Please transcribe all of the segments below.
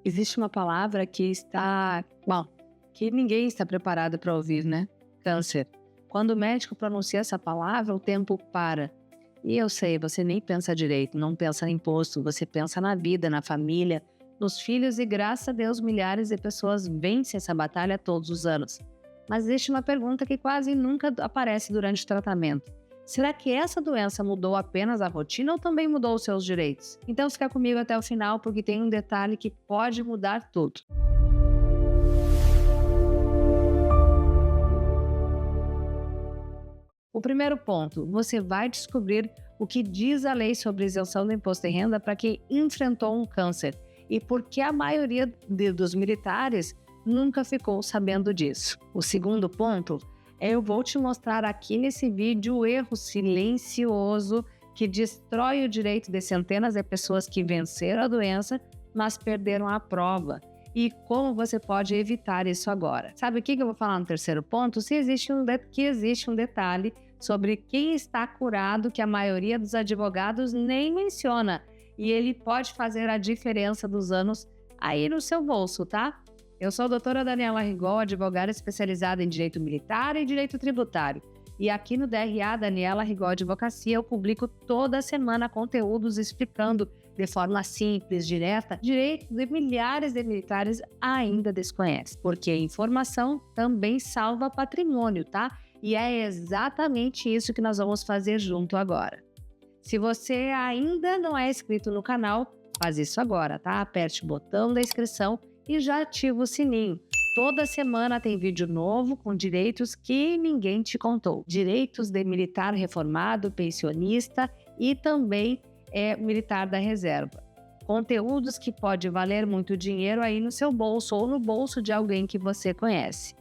Existe uma palavra que ninguém está preparado para ouvir, né? Câncer. Quando o médico pronuncia essa palavra, o tempo para. E eu sei, você nem pensa direito, não pensa em imposto, você pensa na vida, na família, nos filhos e graças a Deus milhares de pessoas vencem essa batalha todos os anos. Mas existe uma pergunta que quase nunca aparece durante o tratamento. Será que essa doença mudou apenas a rotina ou também mudou os seus direitos? Então fica comigo até o final porque tem um detalhe que pode mudar tudo. O primeiro ponto, você vai descobrir o que diz a lei sobre isenção do imposto de renda para quem enfrentou um câncer e por que a maioria dos militares nunca ficou sabendo disso. O segundo ponto, eu vou te mostrar aqui nesse vídeo o erro silencioso que destrói o direito de centenas de pessoas que venceram a doença, mas perderam a prova. E como você pode evitar isso agora. Sabe o que eu vou falar no terceiro ponto? Que existe um detalhe sobre quem está curado que a maioria dos advogados nem menciona. E ele pode fazer a diferença dos anos aí no seu bolso, tá? Eu sou a doutora Daniela Rigol, advogada especializada em direito militar e direito tributário. E aqui no DRA Daniela Rigol Advocacia eu publico toda semana conteúdos explicando de forma simples, direta, direitos de milhares de militares ainda desconhecem. Porque informação também salva patrimônio, tá? E é exatamente isso que nós vamos fazer junto agora. Se você ainda não é inscrito no canal, faz isso agora, tá? Aperte o botão da inscrição e já ativa o sininho. Toda semana tem vídeo novo com direitos que ninguém te contou. Direitos de militar reformado, pensionista e também militar da reserva. Conteúdos que pode valer muito dinheiro aí no seu bolso ou no bolso de alguém que você conhece.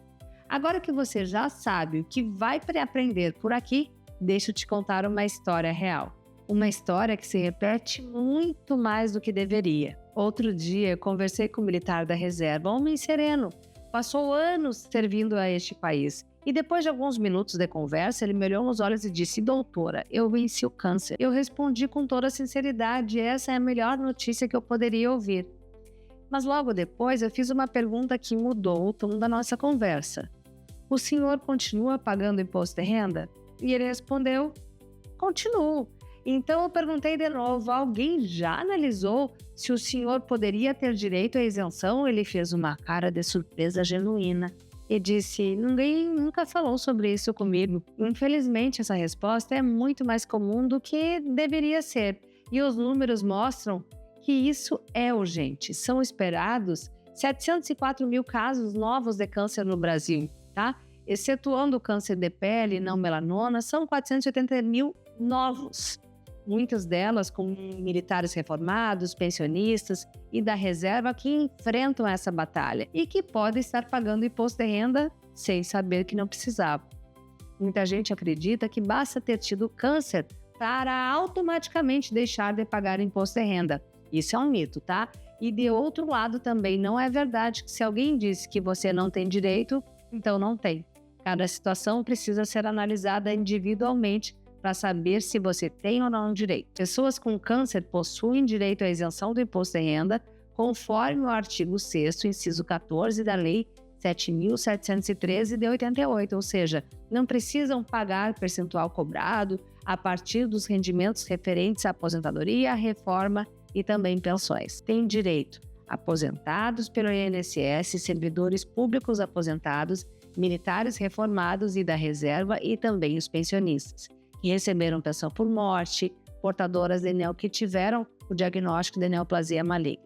Agora que você já sabe o que vai aprender por aqui, deixa eu te contar uma história real. Uma história que se repete muito mais do que deveria. Outro dia eu conversei com um militar da reserva, um homem sereno. Passou anos servindo a este país. E depois de alguns minutos de conversa, ele me olhou nos olhos e disse: doutora, eu venci o câncer. Eu respondi com toda sinceridade: essa é a melhor notícia que eu poderia ouvir. Mas logo depois eu fiz uma pergunta que mudou o tom da nossa conversa. O senhor continua pagando imposto de renda? E ele respondeu: continuo. Então eu perguntei de novo: alguém já analisou se o senhor poderia ter direito à isenção? Ele fez uma cara de surpresa genuína e disse: ninguém nunca falou sobre isso comigo. Infelizmente, essa resposta é muito mais comum do que deveria ser. E os números mostram que isso é urgente. São esperados 704 mil casos novos de câncer no Brasil, tá? Excetuando o câncer de pele e não melanoma, são 480 mil novos. Muitas delas com militares reformados, pensionistas e da reserva que enfrentam essa batalha e que podem estar pagando imposto de renda sem saber que não precisava. Muita gente acredita que basta ter tido câncer para automaticamente deixar de pagar imposto de renda. Isso é um mito, tá? E de outro lado também não é verdade que se alguém disse que você não tem direito, então não tem. Cada situação precisa ser analisada individualmente para saber se você tem ou não direito. Pessoas com câncer possuem direito à isenção do imposto de renda, conforme o artigo 6º, inciso 14 da Lei 7.713 de 88, ou seja, não precisam pagar percentual cobrado a partir dos rendimentos referentes à aposentadoria, reforma e também pensões. Tem direito aposentados pelo INSS, servidores públicos aposentados, militares reformados e da reserva e também os pensionistas que receberam pensão por morte, portadoras de que tiveram o diagnóstico de neoplasia maligna.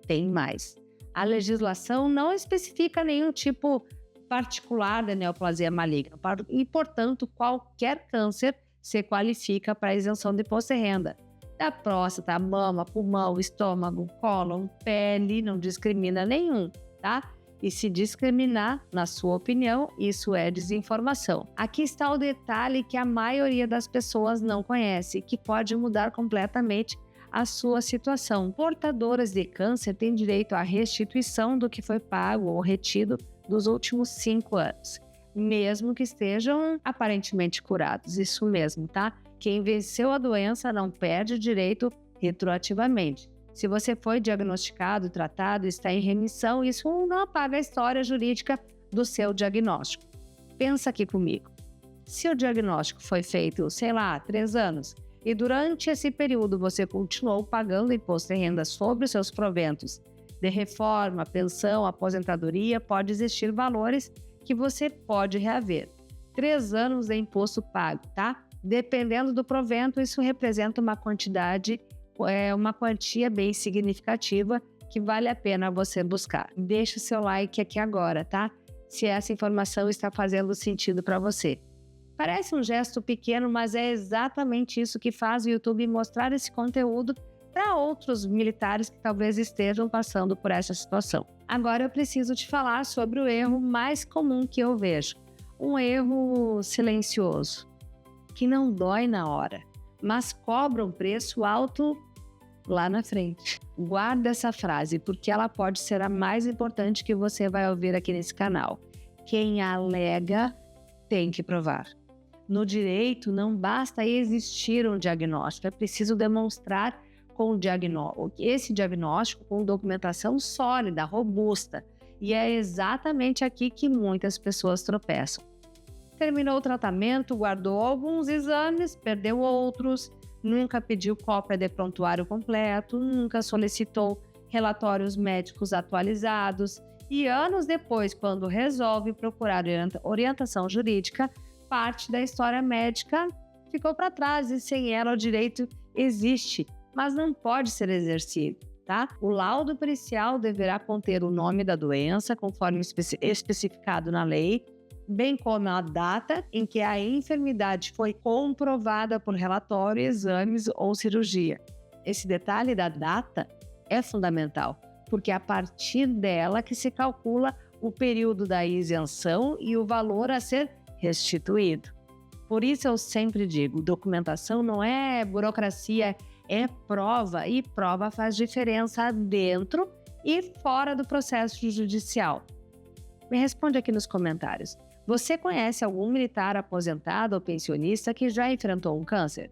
Tem mais. A legislação não especifica nenhum tipo particular de neoplasia maligna e, portanto, qualquer câncer se qualifica para a isenção de imposto de renda. Da próstata, mama, pulmão, estômago, cólon, pele, não discrimina nenhum, tá? E se discriminar, na sua opinião, isso é desinformação. Aqui está o detalhe que a maioria das pessoas não conhece, que pode mudar completamente a sua situação. Portadoras de câncer têm direito à restituição do que foi pago ou retido dos últimos 5 anos, mesmo que estejam aparentemente curados. Isso mesmo, tá? Quem venceu a doença não perde o direito retroativamente. Se você foi diagnosticado, tratado, está em remissão, isso não apaga a história jurídica do seu diagnóstico. Pensa aqui comigo. Se o diagnóstico foi feito, 3 anos, e durante esse período você continuou pagando imposto de renda sobre os seus proventos de reforma, pensão, aposentadoria, pode existir valores que você pode reaver. 3 anos de imposto pago, tá? Dependendo do provento, isso representa uma quantia bem significativa que vale a pena você buscar. Deixa o seu like aqui agora, tá? Se essa informação está fazendo sentido para você. Parece um gesto pequeno, mas é exatamente isso que faz o YouTube mostrar esse conteúdo para outros militares que talvez estejam passando por essa situação. Agora eu preciso te falar sobre o erro mais comum que eu vejo. Um erro silencioso, que não dói na hora, mas cobra um preço alto lá na frente. Guarda essa frase, porque ela pode ser a mais importante que você vai ouvir aqui nesse canal. Quem alega tem que provar. No direito, não basta existir um diagnóstico, é preciso demonstrar esse diagnóstico com documentação sólida, robusta. E é exatamente aqui que muitas pessoas tropeçam. Terminou o tratamento, guardou alguns exames, perdeu outros, nunca pediu cópia de prontuário completo, nunca solicitou relatórios médicos atualizados e anos depois, quando resolve procurar orientação jurídica, parte da história médica ficou para trás e sem ela o direito existe, mas não pode ser exercido, tá? O laudo pericial deverá conter o nome da doença, conforme especificado na lei, bem como a data em que a enfermidade foi comprovada por relatório, exames ou cirurgia. Esse detalhe da data é fundamental, porque é a partir dela que se calcula o período da isenção e o valor a ser restituído. Por isso eu sempre digo, documentação não é burocracia, é prova, e prova faz diferença dentro e fora do processo judicial. Me responde aqui nos comentários. Você conhece algum militar aposentado ou pensionista que já enfrentou um câncer?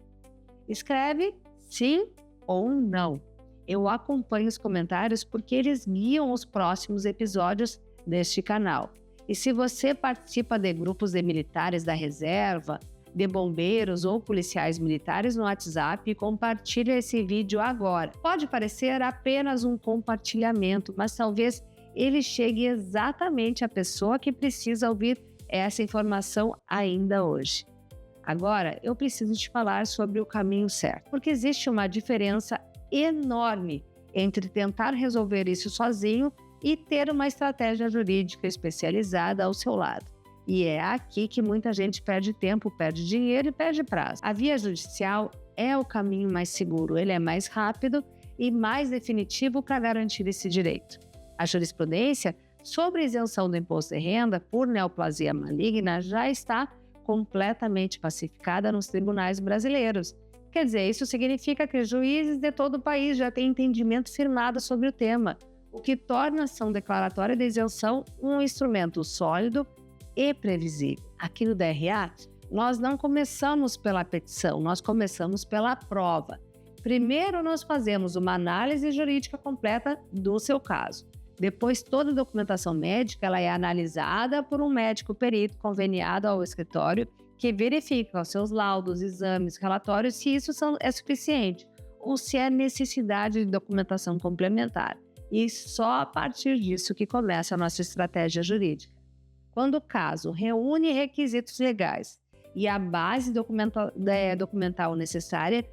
Escreve sim ou não. Eu acompanho os comentários porque eles guiam os próximos episódios deste canal. E se você participa de grupos de militares da reserva, de bombeiros ou policiais militares no WhatsApp, compartilhe esse vídeo agora. Pode parecer apenas um compartilhamento, mas talvez ele chegue exatamente à pessoa que precisa ouvir essa informação ainda hoje. Agora, eu preciso te falar sobre o caminho certo, porque existe uma diferença enorme entre tentar resolver isso sozinho e ter uma estratégia jurídica especializada ao seu lado. E é aqui que muita gente perde tempo, perde dinheiro e perde prazo. A via judicial é o caminho mais seguro, ele é mais rápido e mais definitivo para garantir esse direito. A jurisprudência sobre isenção do imposto de renda por neoplasia maligna já está completamente pacificada nos tribunais brasileiros. Quer dizer, isso significa que juízes de todo o país já têm entendimento firmado sobre o tema, o que torna a ação declaratória de isenção um instrumento sólido e previsível. Aqui no DRA, nós não começamos pela petição, nós começamos pela prova. Primeiro, nós fazemos uma análise jurídica completa do seu caso. Depois, toda a documentação médica ela é analisada por um médico perito conveniado ao escritório que verifica os seus laudos, exames, relatórios, se isso é suficiente ou se há necessidade de documentação complementar. E só a partir disso que começa a nossa estratégia jurídica. Quando o caso reúne requisitos legais e a base documental necessária,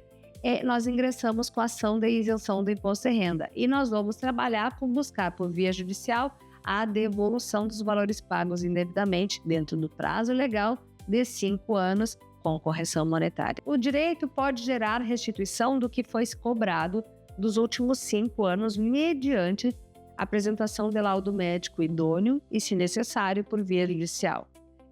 nós ingressamos com a ação de isenção do imposto de renda e nós vamos trabalhar por buscar por via judicial a devolução dos valores pagos indevidamente dentro do prazo legal de 5 anos com correção monetária. O direito pode gerar restituição do que foi cobrado dos últimos 5 anos mediante apresentação de laudo médico idôneo e, se necessário, por via judicial.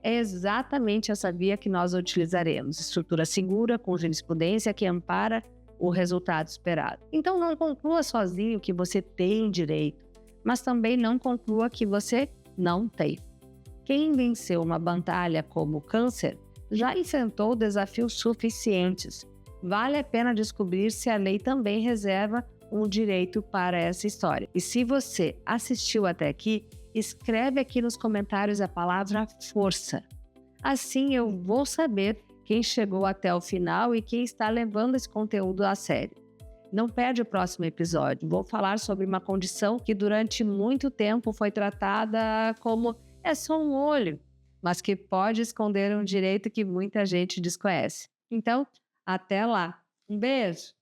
É exatamente essa via que nós utilizaremos, estrutura segura, com jurisprudência que ampara o resultado esperado. Então, não conclua sozinho que você tem direito, mas também não conclua que você não tem. Quem venceu uma batalha como o câncer já enfrentou desafios suficientes. Vale a pena descobrir se a lei também reserva um direito para essa história. E se você assistiu até aqui, escreve aqui nos comentários a palavra força. Assim eu vou saber quem chegou até o final e quem está levando esse conteúdo a sério. Não perde o próximo episódio. Vou falar sobre uma condição que durante muito tempo foi tratada como é só um olho, mas que pode esconder um direito que muita gente desconhece. Então, até lá. Um beijo!